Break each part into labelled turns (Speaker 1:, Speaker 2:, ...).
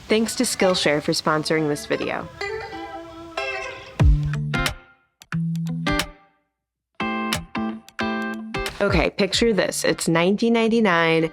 Speaker 1: Thanks to Skillshare for sponsoring this video. Okay, picture this. It's 1999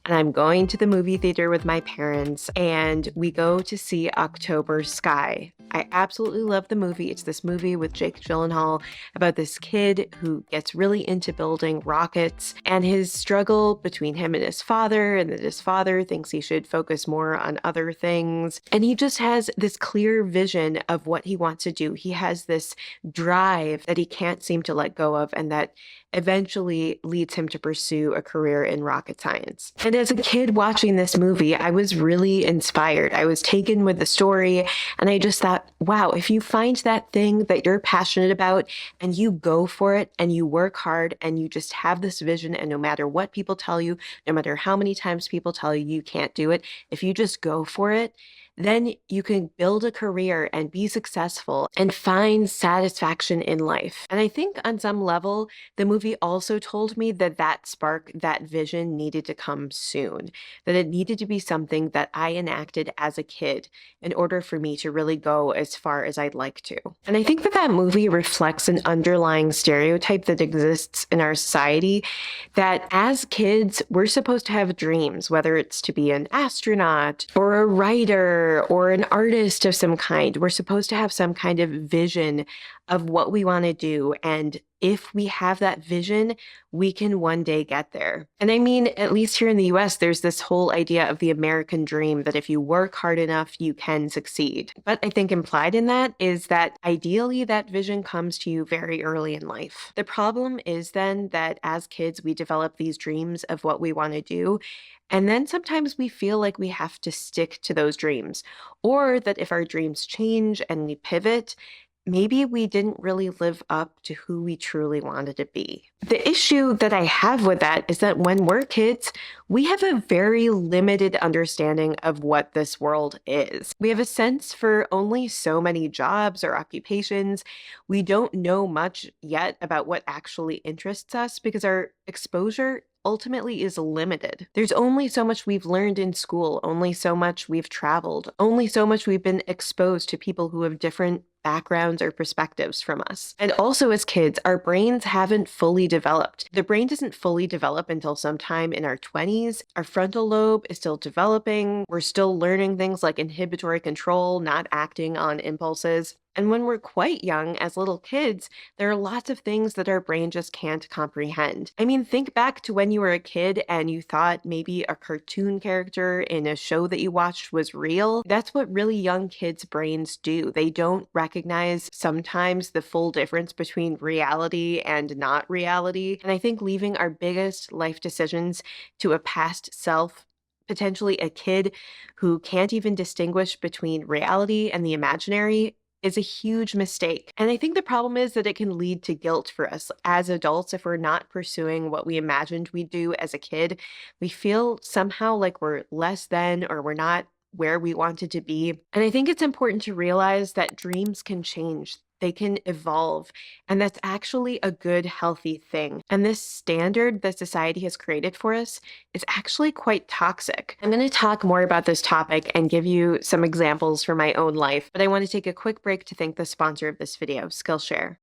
Speaker 1: and I'm going to the movie theater with my parents and we go to see October Sky. I absolutely love the movie. It's this movie with Jake Gyllenhaal about this kid who gets really into building rockets and his struggle between him and his father, and that his father thinks he should focus more on other things. And he just has this clear vision of what he wants to do. He has this drive that he can't seem to let go of and that eventually leads him to pursue a career in rocket science. And as a kid watching this movie, I was really inspired. I was taken with the story and I just thought, wow, if you find that thing that you're passionate about and you go for it and you work hard and you just have this vision, and no matter what people tell you, no matter how many times people tell you you can't do it, if you just go for it, then you can build a career and be successful and find satisfaction in life. And I think on some level, the movie also told me that that spark, that vision needed to come soon, that it needed to be something that I enacted as a kid in order for me to really go as far as I'd like to. And I think that that movie reflects an underlying stereotype that exists in our society, that as kids, we're supposed to have dreams, whether it's to be an astronaut or a writer or an artist of some kind. We're supposed to have some kind of vision of what we want to do. And if we have that vision, we can one day get there. And I mean, at least here in the US, there's this whole idea of the American dream that if you work hard enough, you can succeed. But I think implied in that is that ideally that vision comes to you very early in life. The problem is then that as kids, we develop these dreams of what we want to do. And then sometimes we feel like we have to stick to those dreams, or that if our dreams change and we pivot, maybe we didn't really live up to who we truly wanted to be. The issue that I have with that is that when we're kids, we have a very limited understanding of what this world is. We have a sense for only so many jobs or occupations. We don't know much yet about what actually interests us because our exposure ultimately is limited. There's only so much we've learned in school, only so much we've traveled, only so much we've been exposed to people who have different backgrounds or perspectives from us. And also as kids, our brains haven't fully developed. The brain doesn't fully develop until sometime in our 20s. Our frontal lobe is still developing. We're still learning things like inhibitory control, not acting on impulses. And when we're quite young, as little kids, there are lots of things that our brain just can't comprehend. I mean, think back to when you were a kid and you thought maybe a cartoon character in a show that you watched was real. That's what really young kids' brains do. They don't recognize sometimes the full difference between reality and not reality. And I think leaving our biggest life decisions to a past self, potentially a kid who can't even distinguish between reality and the imaginary, is a huge mistake. And I think the problem is that it can lead to guilt for us as adults if we're not pursuing what we imagined we'd do as a kid. We feel somehow like we're less than, or we're not where we wanted to be. And I think it's important to realize that dreams can change. They can evolve, and that's actually a good, healthy thing. And this standard that society has created for us is actually quite toxic. I'm going to talk more about this topic and give you some examples from my own life, but I want to take a quick break to thank the sponsor of this video, Skillshare.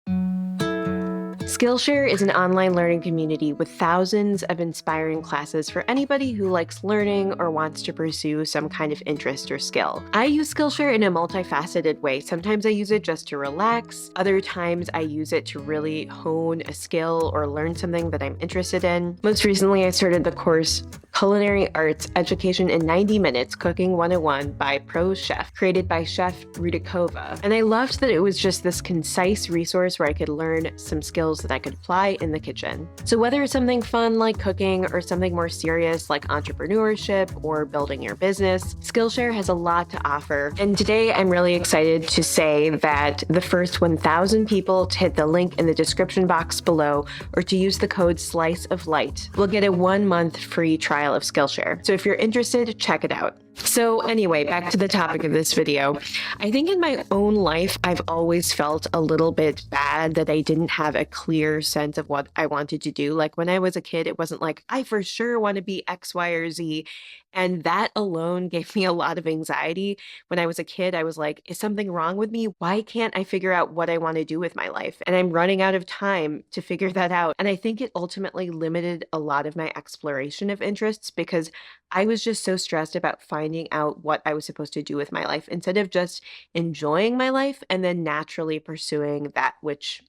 Speaker 1: Skillshare is an online learning community with thousands of inspiring classes for anybody who likes learning or wants to pursue some kind of interest or skill. I use Skillshare in a multifaceted way. Sometimes I use it just to relax. Other times I use it to really hone a skill or learn something that I'm interested in. Most recently, I started the course Culinary Arts Education in 90 Minutes Cooking 101 by Pro Chef, created by Chef Rudikova. And I loved that it was just this concise resource where I could learn some skills that I could apply in the kitchen. So whether it's something fun like cooking or something more serious like entrepreneurship or building your business, Skillshare has a lot to offer. And today I'm really excited to say that the first 1,000 people to hit the link in the description box below or to use the code SLICEOFLIGHT will get a 1-month free trial of Skillshare. So if you're interested, check it out. So, anyway, back to the topic of this video. I think in my own life, I've always felt a little bit bad that I didn't have a clear sense of what I wanted to do. Like when I was a kid, it wasn't like, I for sure want to be X, Y, or Z. And that alone gave me a lot of anxiety. When I was a kid, I was like, is something wrong with me? Why can't I figure out what I want to do with my life? And I'm running out of time to figure that out. And I think it ultimately limited a lot of my exploration of interests because I was just so stressed about finding out what I was supposed to do with my life instead of just enjoying my life and then naturally pursuing that which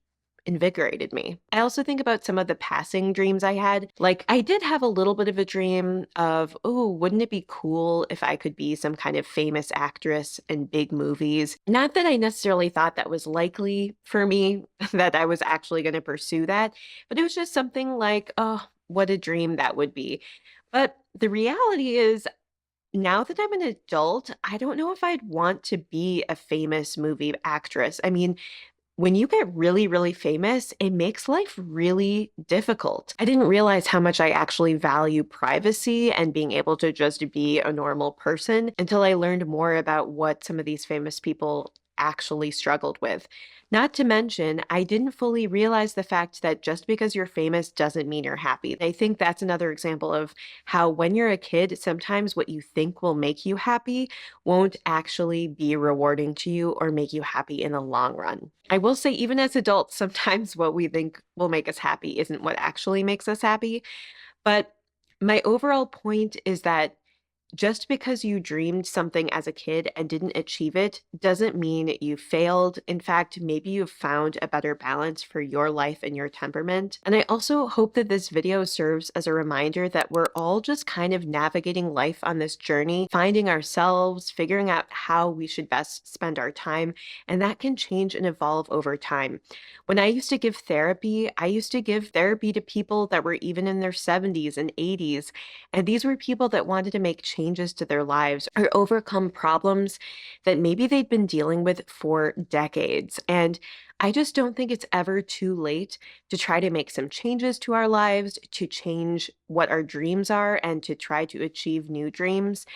Speaker 1: invigorated me. I also think about some of the passing dreams I had. Like, I did have a little bit of a dream of, oh, wouldn't it be cool if I could be some kind of famous actress in big movies? Not that I necessarily thought that was likely for me, that I was actually going to pursue that, but it was just something like, oh, what a dream that would be. But the reality is, now that I'm an adult, I don't know if I'd want to be a famous movie actress. I mean, when you get really, really famous, it makes life really difficult. I didn't realize how much I actually value privacy and being able to just be a normal person until I learned more about what some of these famous people actually struggled with. Not to mention, I didn't fully realize the fact that just because you're famous doesn't mean you're happy. I think that's another example of how when you're a kid, sometimes what you think will make you happy won't actually be rewarding to you or make you happy in the long run. I will say, even as adults, sometimes what we think will make us happy isn't what actually makes us happy. But my overall point is that just because you dreamed something as a kid and didn't achieve it doesn't mean you failed. In fact, maybe you've found a better balance for your life and your temperament. And I also hope that this video serves as a reminder that we're all just kind of navigating life on this journey, finding ourselves, figuring out how we should best spend our time, and that can change and evolve over time. When I used to give therapy, I used to give therapy to people that were even in their 70s and 80s. And these were people that wanted to make changes to their lives or overcome problems that maybe they'd been dealing with for decades. And I just don't think it's ever too late to try to make some changes to our lives, to change what our dreams are, and to try to achieve new dreams,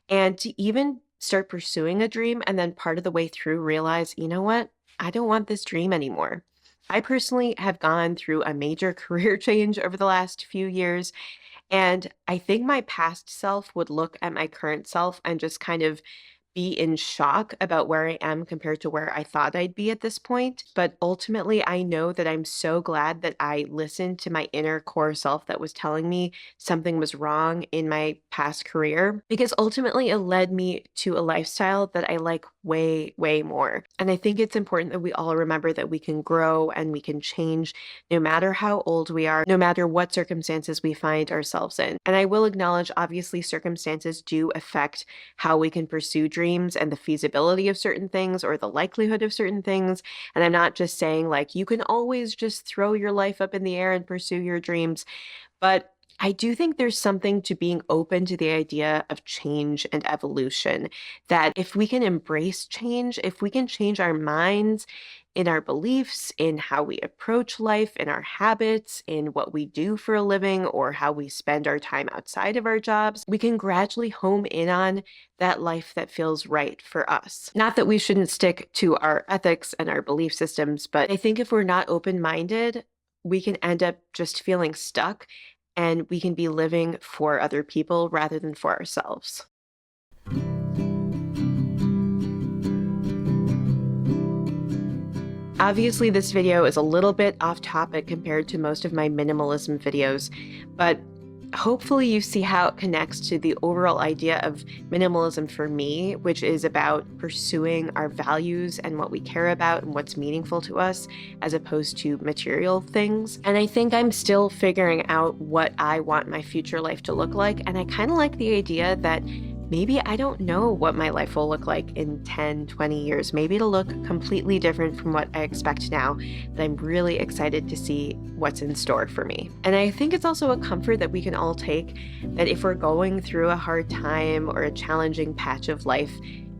Speaker 1: and to even start pursuing a dream and then part of the way through realize, you know what? I don't want this dream anymore. I personally have gone through a major career change over the last few years, and I think my past self would look at my current self and just kind of be in shock about where I am compared to where I thought I'd be at this point. But ultimately, I know that I'm so glad that I listened to my inner core self that was telling me something was wrong in my past career, because ultimately it led me to a lifestyle that I like way, way more. And I think it's important that we all remember that we can grow and we can change no matter how old we are, no matter what circumstances we find ourselves in. And I will acknowledge, obviously, circumstances do affect how we can pursue dreams and the feasibility of certain things or the likelihood of certain things. And I'm not just saying like you can always just throw your life up in the air and pursue your dreams, but I do think there's something to being open to the idea of change and evolution, that if we can embrace change, if we can change our minds, in our beliefs, in how we approach life, in our habits, in what we do for a living, or how we spend our time outside of our jobs, we can gradually home in on that life that feels right for us. Not that we shouldn't stick to our ethics and our belief systems, but I think if we're not open-minded, we can end up just feeling stuck and we can be living for other people rather than for ourselves. Obviously, this video is a little bit off topic compared to most of my minimalism videos, but hopefully you see how it connects to the overall idea of minimalism for me, which is about pursuing our values and what we care about and what's meaningful to us, as opposed to material things. And I think I'm still figuring out what I want my future life to look like. And I kind of like the idea that maybe I don't know what my life will look like in 10, 20 years. Maybe it'll look completely different from what I expect now, but I'm really excited to see what's in store for me. And I think it's also a comfort that we can all take, that if we're going through a hard time or a challenging patch of life,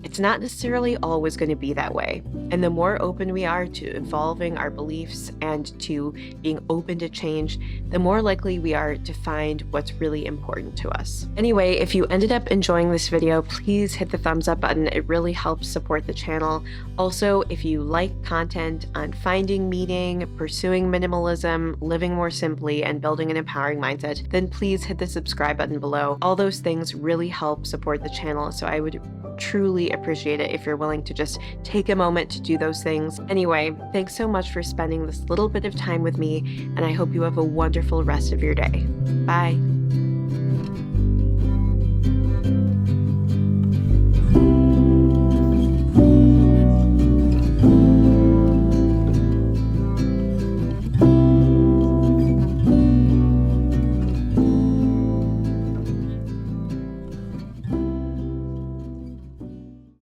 Speaker 1: It's not necessarily always going to be that way. And the more open we are to evolving our beliefs and to being open to change, the more likely we are to find what's really important to us. Anyway, if you ended up enjoying this video, please hit the thumbs up button. It really helps support the channel. Also, if you like content on finding meaning, pursuing minimalism, living more simply, and building an empowering mindset, then please hit the subscribe button below. All those things really help support the channel, so I would truly appreciate it if you're willing to just take a moment to do those things. Anyway, thanks so much for spending this little bit of time with me, and I hope you have a wonderful rest of your day. Bye.